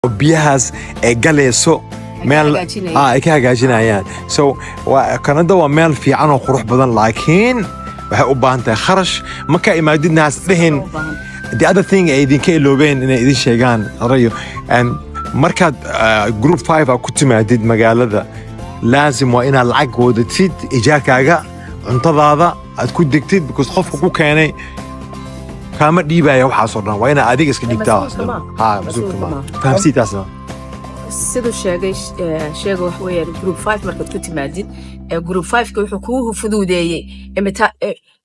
biyahaas ee galayso meel ay ka hagaajinayaan so Canada waa meel fiican oo qurux badan laakiin waxay u baahan tahay kharash marka imaadinaas dhahin the other thing ay idinka iloobeen inay idin sheegaan arayo and markaad group 5 ku timaadid magaalada laazim waa inaad lacag wadatid ijaarkaaga cuntadaada aad ku degtid because qofka ku keenay kama dhiibaya waxa soo dhan waa inaad adiga iska dhigtaa fahamsiitaasna sidoo sheegay wax weeyaan group 5 markaad ku timaadid group 5 wuxuu kugu fududeeyay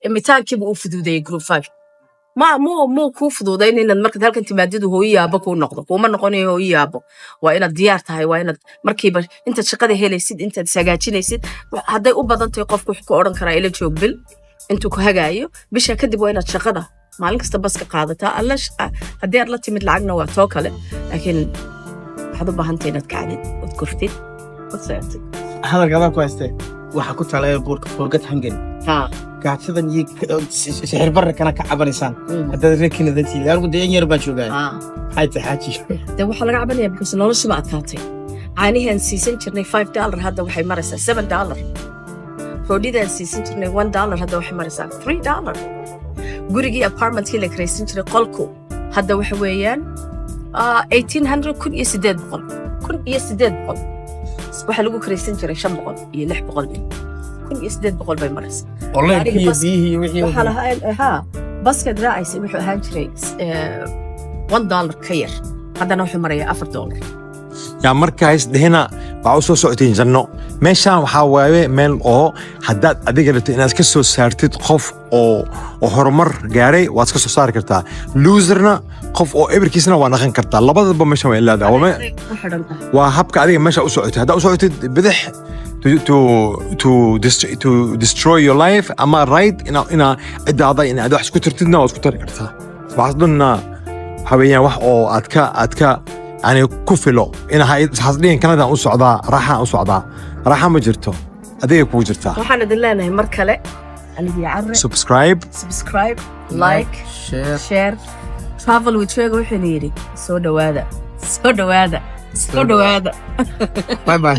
imitaankiiba uu fududeeyay group 5 ما كو فضودين إن المركز هالكن تمادد وهو يابك ونقضك وما نقوني هو يابك وإن ديارتها هاي وإن مركبة أنت شقده هي ليسيد أنت سجاجين ليسيد هذا أبدا تيقف كحك أورن كرايل تشوبل أنتو كهجايو بيش أكذب وإن شقده مالك استبسك قاعدتها ألاش هدي أرلا تمد العجنة وتوكله لكن هذا بهنتين تكعدد وتكفتي وتصيرتك هذا الكلام كويس وحكوت على بورقة هنجن قاعد سدن يك سحر برا كنا كعبانيسان هذا ركنا ذاتي لأنه دين يربا شوقاي هاي تحاجي ده وحلا عباني بس نورش ما أتكاتي عاني هن سيسن ترني $5 هذا وحي مرسا $7 فودي ده سيسن ترني $1 هذا وحي مرسا $3 قريجي أبارتمنت هي لكريسين ترني قلكو هذا وحي ويان 1800 كن يسدد بقول waxa lagu kareysan jiray 500 iyo 600 kun iyo 800 bay maraysa والله biyihi wixii waxa lahaa baska raacaysa wuxuu ahaan jiray $1 ka yar hadana wuxuu marayaa $4 yaa markaas dhehna waxa soo socotiin janno meeshaan waxa waaye meel oo hadaad adiga rabto inaad ka soo saartid qof oo horumar gaaray waad ka soo saari kartaa loserna qof oo eberkiisna waa naqan kartaa labadaba meesha way leedahay waa habka adiga meesha u socotay hadaa u socotid bidix to destroy your life ama right ina cidaada in aad wax isku tirtidna waad ku tari kartaa waxaadna haweenyan wax oo aad ka يعني كفلو إنها حصلين كندا أسعدا راحة أسعدا راحة ما جرتو هذه كو جرتا وحنا دلنا مركلة اللي بيعرف سبسكرايب لايك شير travel with Trego حنيري سودا وادا باي باي